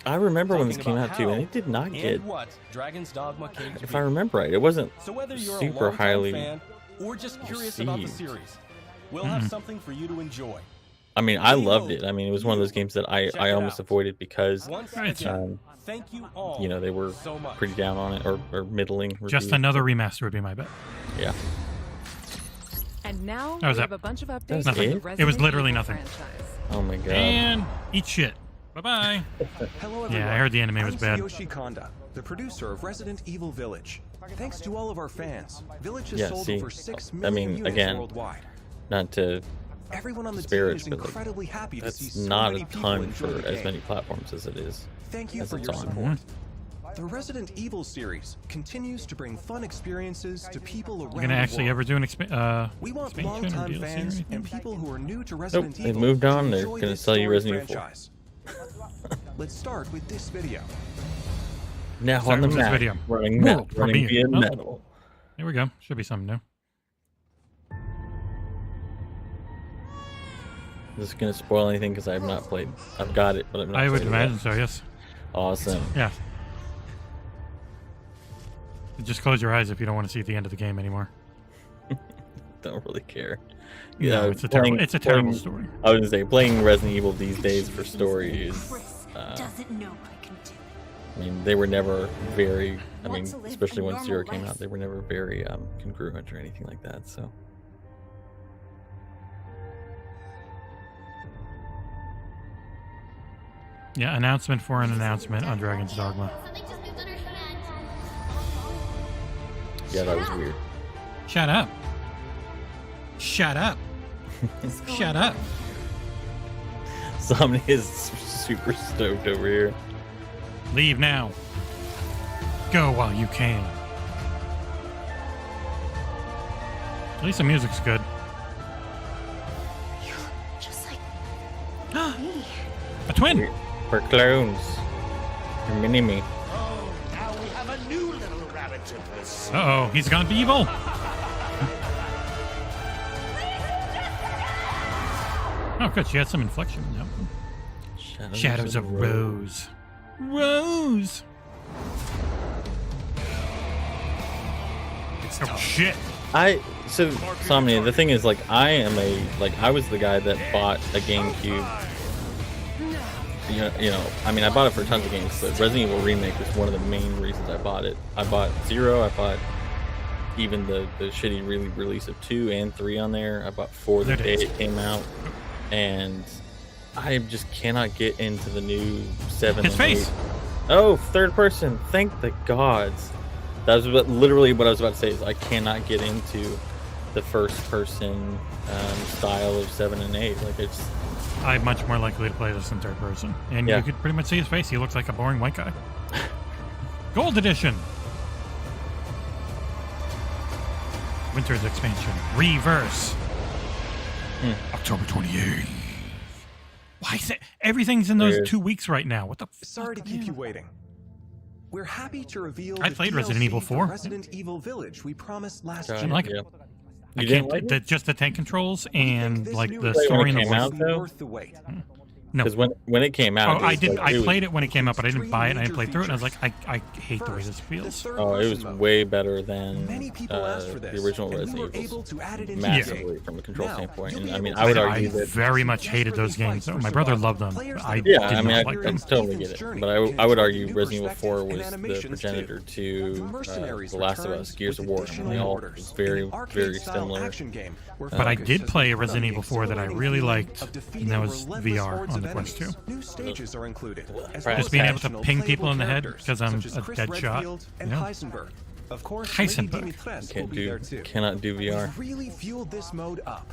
I remember when this came out too, and it did not get. What Dragon's Dogma came to if I remember right, it wasn't whether you're super highly fan or just curious about the series, we'll have something for you to enjoy. I mean, I loved it. I mean, it was one of those games that I almost avoided because thank you all. They were so pretty down on it or middling. Just another remaster would be my bet. Yeah. And now we have a bunch of updates. Nothing. It was literally nothing. Oh my god. And eat shit. Bye-bye. Hello, everyone. Yeah, I heard the anime was bad. I'm Tsuyoshi Kanda, the producer of Resident Evil Village. Thanks to all of our fans, Village has sold over 6 million units worldwide. Not to everyone on the team is incredibly happy to see so not many a people ton enjoy for the as game. many platforms as it is. Thank you for your support. The Resident Evil series continues to bring fun experiences to people around the world. We're gonna actually ever do an we want expansion or longtime DLC fans or and people who are new to Resident Nope, Evil. they've moved on. They're going gonna sell you Resident Evil 4. Let's start with this video. Now on the map, video. running via metal. There we go. Should be something new. Is this gonna spoil anything? Because I have not played. I've got it, but I'm not. I would imagine so. Yes. Awesome. Yeah. Just close your eyes if you don't want to see the end of the game anymore. Don't really care. Yeah, it's a terrible story. I was gonna say playing Resident Evil these days for story is. I mean, they were never very. I mean, especially when Zero came out, they were never very congruent or anything like that. So. Yeah, announcement for an announcement on Dragon's Dogma. Yeah, that was weird. Shut up. Shut up. Shut up. Somebody is super stoked over here. Leave now. Go while you can. At least the music's good. You look just like me. A twin. We're clones. You're mini-me. Oh, now we have a new little rabbit to pursue. Uh-oh, he's gone evil. Oh, good. She had some inflection in that one. Shadows of Rose. Rose! Oh, shit. So, Somnia, the thing is, like, I was the guy that bought a GameCube. You know, I mean, I bought it for tons of games, but Resident Evil Remake was one of the main reasons I bought it. I bought 0, I bought even the shitty release of 2 and 3 on there. I bought 4 the day it came out, and I just cannot get into the new 7 His and 8. face. Oh, third person. Thank the gods. That was literally what I was about to say. Is I cannot get into the first person style of 7 and 8. Like, it's. I'm much more likely to play this in third person. And you could pretty much see his face. He looks like a boring white guy. Gold Edition. Winter's Expansion. Reverse. October 28th. Why is it? Everything's in those 2 weeks right now. What the fuck? Sorry to keep you waiting. We're happy to reveal I played Resident Evil 4. Resident Evil Village we promised last I year. like it. Yeah. I You can't. didn't like it? Just the tank controls and like the Play story when and it the came voice. out, though? Worth the wait. No. Because when it came out, Oh, I was did. like, I it was- played it when it came out, but I didn't buy it. And I didn't play through it, and I was like, I hate the way this feels. Oh, it was way better than Many people asked for the this, original and we Resident were Evil. able to add it into Massively the game. from a control Now, standpoint, you'll and be I mean, able I would to argue I that. very much hated those games. My brother loved them. I Yeah, did I mean, not like I them. totally get it, but I would argue Resident Evil 4 was the progenitor to The Last of Us, Gears of War. I mean, they all was very, very similar. But I did play a Resident Evil 4 that I really liked, and that was VR on the Quest 2. New stages are included. Just being able to ping people in the head because I'm a dead shot. And Yeah. Heisenberg. Of course, Heisenberg. Lady Dimitrescu will be there too. Cannot do VR. We've really fueled this mode up.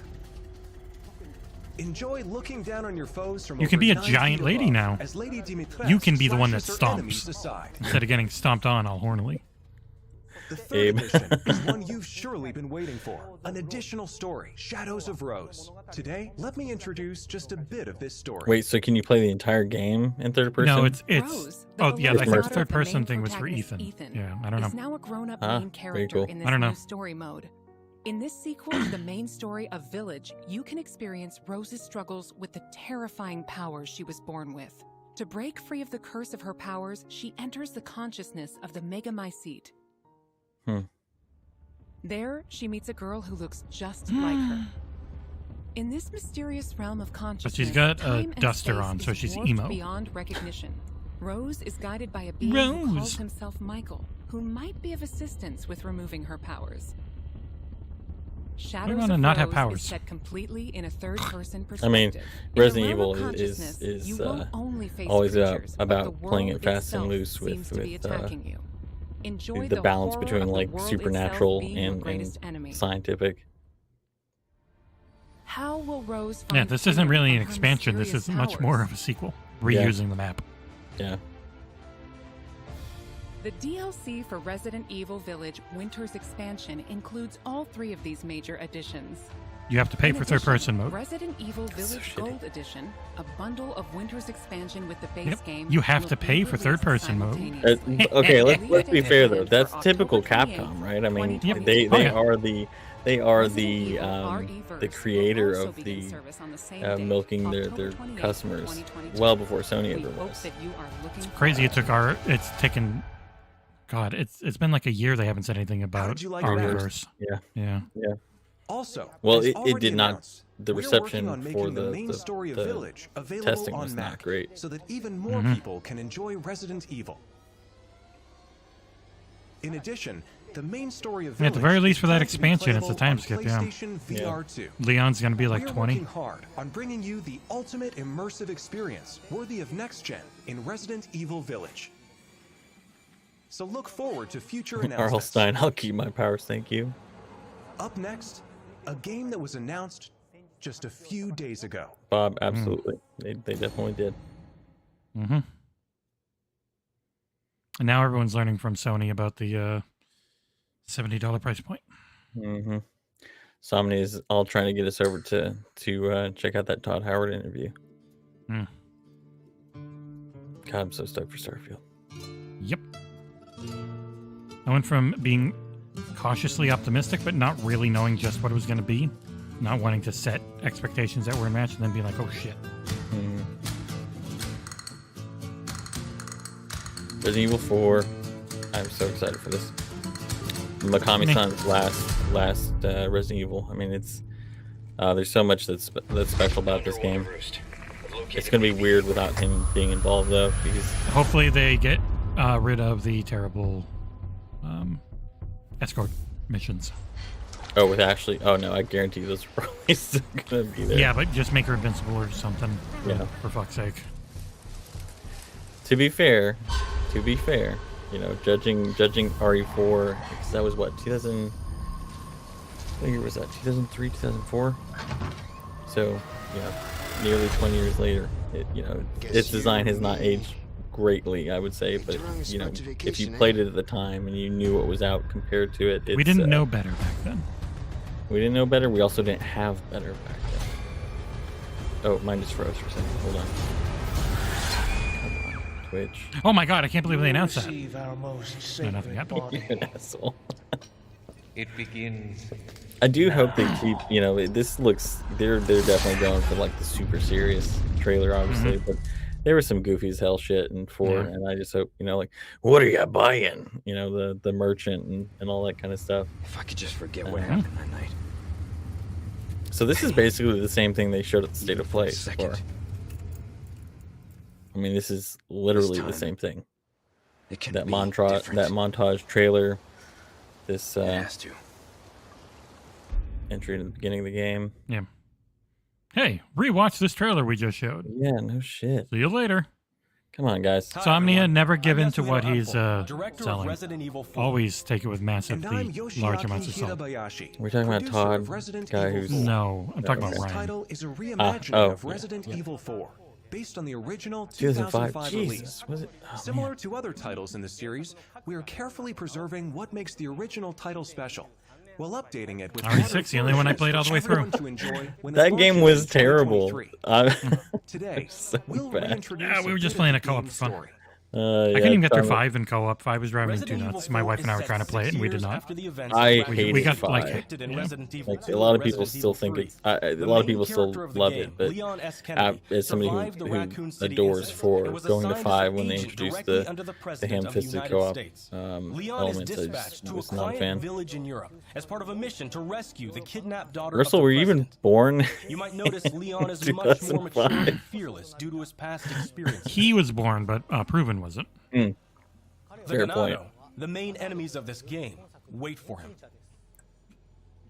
Enjoy looking down on your foes from You can over be a 9 giant feet lady above now. as Lady Dimitrescu You can be the one that slashes her enemies stomps aside. instead of getting stomped on all hornily. The third Abe. edition is one you've surely been waiting for. An additional story, Shadows of Rose. Today, let me introduce just a bit of this story. Wait, so can you play the entire game in third person? No, it's Rose, the oh yeah, I beloved think the daughter third of the person main thing was for protagonist, Ethan. Yeah, I don't is know. now a grown-up Ah, main very character cool. in this I don't know. new story mode. In this sequel to the main story of Village, you can experience Rose's struggles with the terrifying powers she was born with. To break free of the curse of her powers, she enters the consciousness of the Megamycete. There, she meets a girl who looks just like her. In this mysterious realm of consciousness, she's got a time and duster space on, so is she's warped emo. beyond recognition. Rose is guided by a being who calls Rose. himself Michael, who might be of assistance with removing her powers. Shadows wanna of not have Rose powers. is set completely in a third-person I perspective. mean, In the Resident realm Evil of consciousness, is you won't only face always creatures, but about the playing world it fast and itself loose seems with to be attacking you. Enjoy the balance horror between of the like world supernatural itself being your and greatest enemy. scientific. How will Rose Yeah, find this isn't freedom really an from her expansion. This mysterious is much powers? more of a sequel, Yeah. reusing the map. Yeah. The DLC for Resident Evil Village Winter's Expansion includes all 3 of these major additions. You have to pay In for addition, third-person mode. Resident Evil so Village shitty. Gold Edition, a bundle of Winter's Expansion with the base Yep, game. you have will to be pay for released third-person mode. simultaneously. Okay, let's be fair though. For That's October typical 28th, Capcom, right? I mean, 2022. they Oh, yeah. are the Resident the Evil RE-verse will creator also of begin the service on the same day, milking their October 28th, customers 2022. well before Sony We ever hope was. that you are looking Crazy. forward. It's taken. God, it's been like a year they haven't said anything about did you like our that? reverse. Yeah. Yeah. Also, Well, as it already did not. announced, The we're reception working on for making the main story of the Village available testing on was not Mac, great. so that even more Mhm. people can enjoy Resident Evil. In addition, the main story of Yeah, Village at the very least for that is planned to be expansion, it's a playable time on skip, yeah. PlayStation VR 2. Leon's gonna be like We're 20. working hard on bringing you the ultimate immersive experience worthy of next gen in Resident Evil Village. So look forward to future announcements. Arlstein, I'll keep my powers, thank you. Up next, a game that was announced just a few days ago. Bob, absolutely. They definitely did. Mm-hmm. And now everyone's learning from Sony about the $70 price point. Mm-hmm. Somni is all trying to get us over to check out that Todd Howard interview. Mm. God, I'm so stoked for Starfield. Yep. I went from being cautiously optimistic, but not really knowing just what it was going to be, not wanting to set expectations that were matched and then be like, oh shit. Resident Evil 4. I'm so excited for this. Mikami-san's last Resident Evil. I mean, it's there's so much that's special about this game. It's gonna be weird without him being involved, though, because hopefully they get rid of the terrible escort missions. Oh, with Ashley? Oh no, I guarantee those are probably still gonna be there. Yeah, but just make her invincible or something. Yeah. For fuck's sake. To be fair, you know, judging RE4, because that was what, 2000. What year was that? 2003, 2004. So, you know, nearly 20 years later, its design has not aged greatly, I would say. But you know, if you played it at the time and you knew what was out compared to it, we didn't know better back then. We didn't know better. We also didn't have better back then. Oh, mine just froze for a second. Hold on. Come on, Twitch. Oh my god, I can't believe they announced that. No, nothing happened. You're an asshole. It begins. I do hope they keep, you know, this looks, they're definitely going for like the super serious trailer, obviously, but there was some goofy as hell shit in 4, and I just hope, you know, like, what are you buying? You know, the merchant and all that kind of stuff. If I could just forget what happened that night. So this is basically the same thing they showed at the State of Play before. I mean, this is literally the same thing. That montage trailer. This entry in the beginning of the game. Yeah. Hey, rewatch this trailer we just showed. Yeah, no shit. See you later. Come on, guys. Somnia, never give in to what he's selling. Always take it with massively large amounts of salt. We're talking about Todd, guy who's... No, I'm talking about This Ryan. title is a reimagining of Resident Evil 4, based on the original 2005 release. Was it? Oh, Similar to other titles in the series, we are carefully preserving what makes the original title special, while updating it with RE6, the only one I played all the way through. That game was terrible. Today, so we'll bad. Yeah, we were just playing a co-op for fun. I couldn't even get through 5 in co-op. 5 was driving me too nuts. My wife and I were trying to play it, and we did not. I hated we got 5. Like a lot of people still think it's... a lot of people still love it, but as somebody who adores 4, going to 5 when they introduced the ham-fisted co-op elements, I just was not a fan. Ursula, were you even born? You might notice Leon is much more mature and fearless due to his past experiences. He was born, but Proven wasn't. The Fair point. Ganado, the main enemies of this game, wait for him.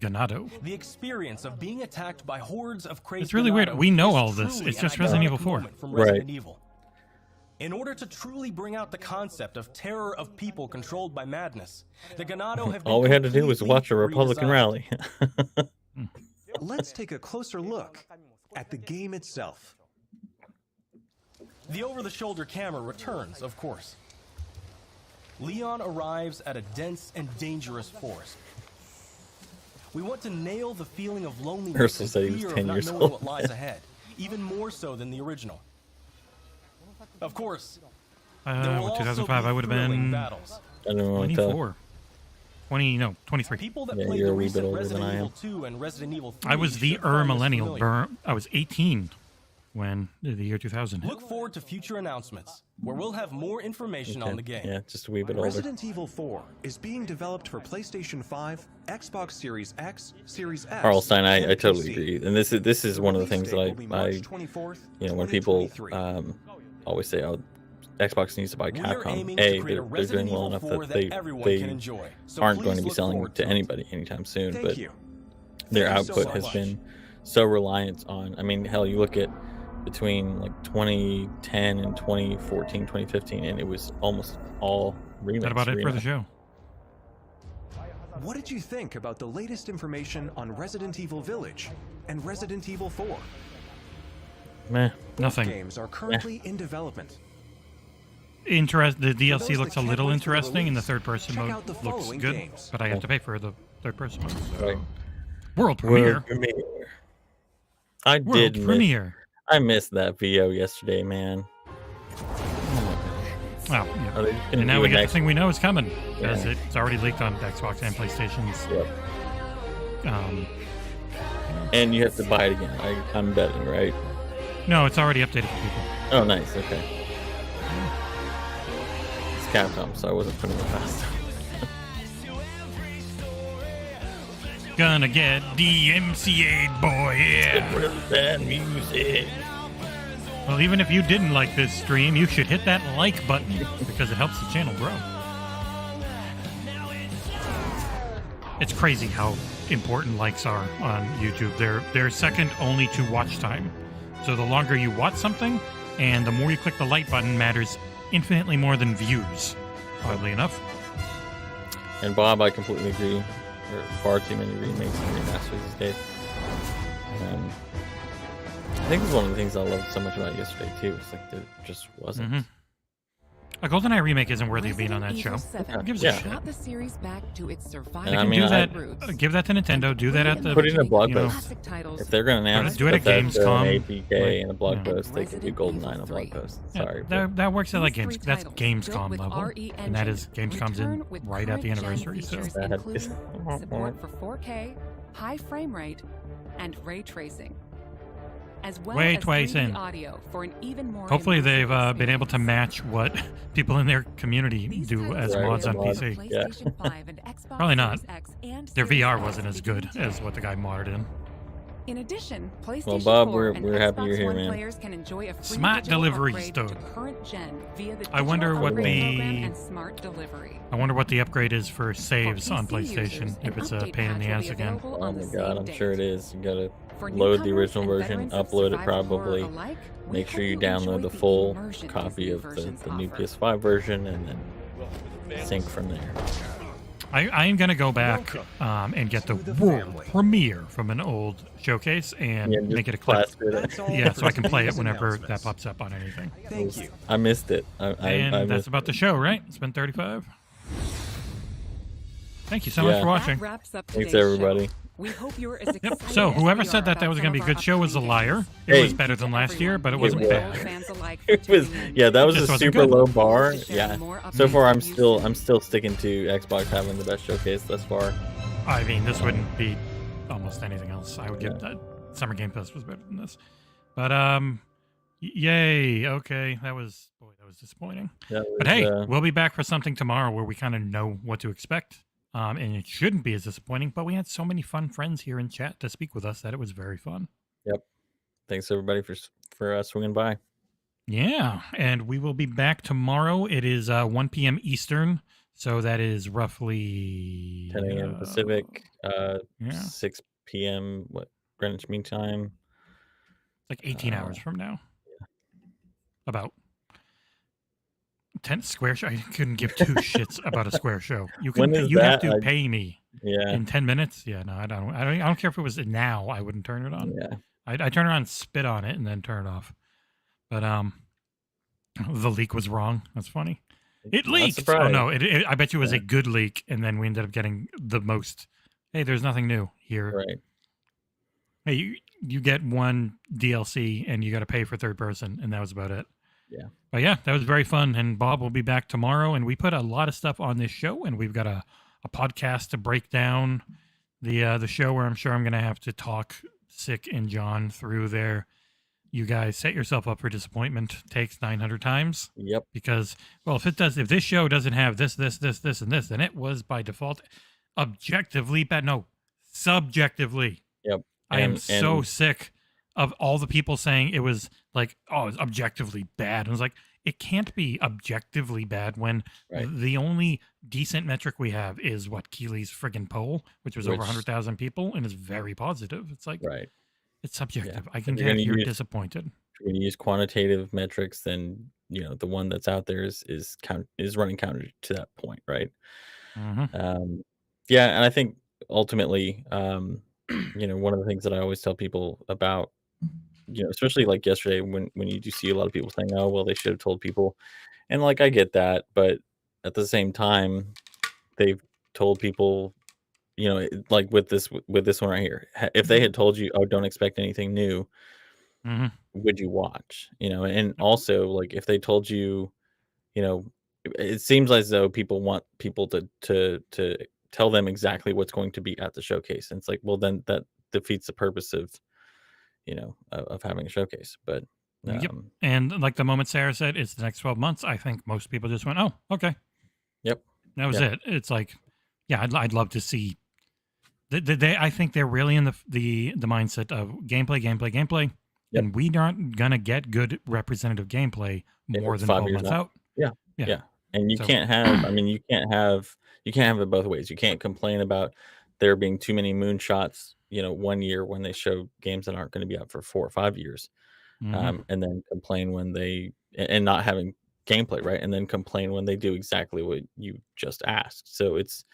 Ganado. The experience of being attacked by hordes of crazy. It's really weird. We know all this. It's just Resident Evil 4. Resident Evil. In order to truly bring out the concept of terror of people controlled by madness, the Ganado have been all we had to do was watch a Republican rally. Let's take a closer look at the game itself. The over-the-shoulder camera returns, of course. Leon arrives at a dense and dangerous forest. We want to nail the feeling of loneliness and fear of not knowing what lies ahead, even more so than the original. Of course, there will 2005, I would have been battles. 24. 23. People that played the recent Resident Evil 2 and Resident Evil 3 I was the millennial. I was 18 when the year 2000 hit. Look forward to future announcements where we'll have more information on the game. Yeah, just a wee bit older. Resident Evil 4 is being developed for PlayStation 5, Xbox Series X, Series S. Carlstein, I totally agree. And this is one of the things that I you know, when people always say, "Oh, Xbox needs to buy Capcom," they're doing well enough that they aren't going to be selling to anybody anytime soon. But their output has been so reliant on. I mean, hell, you look at between like 2010 and 2014, 2015, and it was almost all remakes. That about it for the show. What did you think about the latest information on Resident Evil Village and Resident Evil 4? Meh. Nothing. Games are currently in development. The DLC looks a little interesting, and the third-person mode looks good, but I have to pay for the third-person mode. So. Right. World premiere. I did premiere. I missed that VO yesterday, man. Wow. Yeah. And now we got the thing we know is coming, because it's already leaked on Xbox and PlayStation's And you have to buy it again. I'm betting, right? No, it's already updated for people. Oh, nice. Okay. It's Capcom, so I wasn't putting it past. Gonna get DMCA'd, boy, yeah. Get rid of that music. Well, even if you didn't like this stream, you should hit that like button because it helps the channel grow. It's crazy how important likes are on YouTube. They're second only to watch time. So the longer you watch something and the more you click the like button matters infinitely more than views, oddly enough. And Bob, I completely agree. There are far too many remakes and remasters these days. I think it's one of the things I loved so much about yesterday too. It's like there just wasn't. Mm-hmm. A GoldenEye remake isn't worthy of being on that show. Who gives a shit? The series back to its survival. They can do that. Give that to Nintendo. Do that at the. Put it in a blog post. If they're going to announce do it at Gamescom, APK and a blog post, they can do GoldenEye in a blog post. Sorry, that works at like Games. That's Gamescom level, and that is Gamescom's in right at the anniversary. So support for 4K, high frame rate, and ray tracing. As well Ray as tracing. 3D audio for an even more hopefully they've been able to match what people in their community do as mods on PC. Yeah. Probably not. Their VR wasn't as good as what the guy modded in. In addition, PlayStation well, Bob, 4 we're happy you're here, man. players can enjoy a free Smart digital delivery upgrade store. to current gen via the I wonder what program and smart delivery. I wonder what the upgrade is for saves on PlayStation. users, If it's a an pain in the update ass patch will be again. available Oh on my the god, same I'm date. sure it is. You gotta For load the newcomers original and version, veterans of upload it survival horror probably, alike, we make hope sure you you download enjoyed the the full immersion copy these of versions the new offer. PS5 version and then sync from there. I am gonna go back and get the world premiere from an old showcase and make it a clip. Yeah, so I can play it whenever that pops up on anything. Thank you. I missed it. And that's about the show, right? It's been 35. Thank you so much for watching. Thanks, everybody. We hope you're as Yep. So whoever said that was going to be a good show was a liar. It was better than last year, but it wasn't bad. It was, yeah, that was Just a wasn't super good. low bar. Yeah. So far, I'm still sticking to Xbox having the best showcase thus far. I mean, this wouldn't beat almost anything else. I would give that Summer Game Pass was better than this. But yay. Okay, that was disappointing. But hey, we'll be back for something tomorrow where we kind of know what to expect. And it shouldn't be as disappointing, but we had so many fun friends here in chat to speak with us that it was very fun. Yep. Thanks everybody for swinging by. Yeah, and we will be back tomorrow. It is 1 p.m. Eastern, so that is roughly 10 a.m. Pacific, 6 p.m. Greenwich Mean Time. Like 18 hours from now. Yeah. About 10 square show. I couldn't give two shits about a square show. You have to pay me. Yeah. In 10 minutes. Yeah, no, I don't care if it was now. I wouldn't turn it on. Yeah. I turn it on, spit on it, and then turn it off. But the leak was wrong. That's funny. It leaked. Oh no! I bet you it was a good leak, and then we ended up getting the most. Hey, there's nothing new here. Right. Hey, you get one DLC, and you got to pay for third person, and that was about it. Yeah. But yeah, that was very fun. And Bob will be back tomorrow, and we put a lot of stuff on this show, and we've got a podcast to break down the show where I'm sure I'm going to have to talk Sick and John through there. You guys set yourself up for disappointment. Takes 900 times. Yep. Because, well, if this show doesn't have this, and this, then it was by default objectively bad. No, subjectively. Yep. I am so sick of all the people saying it was like, oh, it's objectively bad. And I was like, it can't be objectively bad when the only decent metric we have is what Keeley's friggin' poll, which was over 100,000 people and is very positive. It's like, it's subjective. Yeah. I can get you're disappointed. If you're going to use quantitative metrics, then the one that's out there is running counter to that point, right? Mm-hmm. Yeah, and I think ultimately, one of the things that I always tell people about, especially like yesterday when you do see a lot of people saying, oh, well, they should have told people. And like, I get that. But at the same time, they've told people, like with this one right here, if they had told you, oh, don't expect anything new, would you watch? And also like if they told you, it seems as though people want people to tell them exactly what's going to be at the showcase. And it's like, well, then defeats the purpose of of having a showcase. But yep. And like the moment Sarah said, it's the next 12 months. I think most people just went, oh, okay. Yep. That was it. It's like, yeah, I'd love to see. I think they're really in the mindset of gameplay, gameplay, and we aren't gonna get good representative gameplay more than 12 months out. Yeah. And you can't have. I mean, you can't have it both ways. You can't complain about there being too many moonshots, 1 year when they show games that aren't going to be out for 4 or 5 years, and then complain when they and not having gameplay, right? And then complain when they do exactly what you just asked. So it's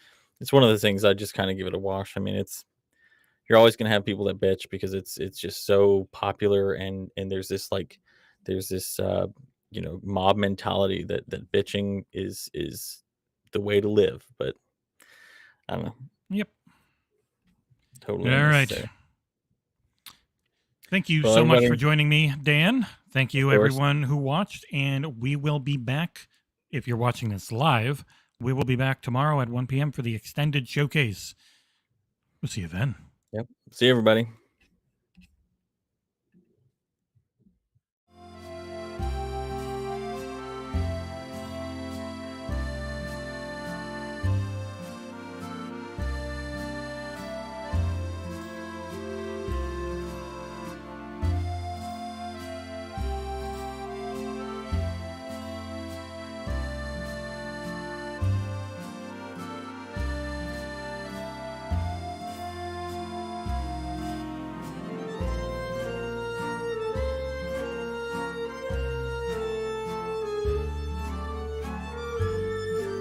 one of the things I just kind of give it a wash. I mean, you're always going to have people that bitch because it's just so popular, and there's this mob mentality that bitching is the way to live. But I don't know. Yep. Totally. All right. Thank you so much for joining me, Dan. Thank you, everyone who watched. And we will be back. If you're watching this live, we will be back tomorrow at 1 p.m. for the extended showcase. We'll see you then. Yep. See you, everybody.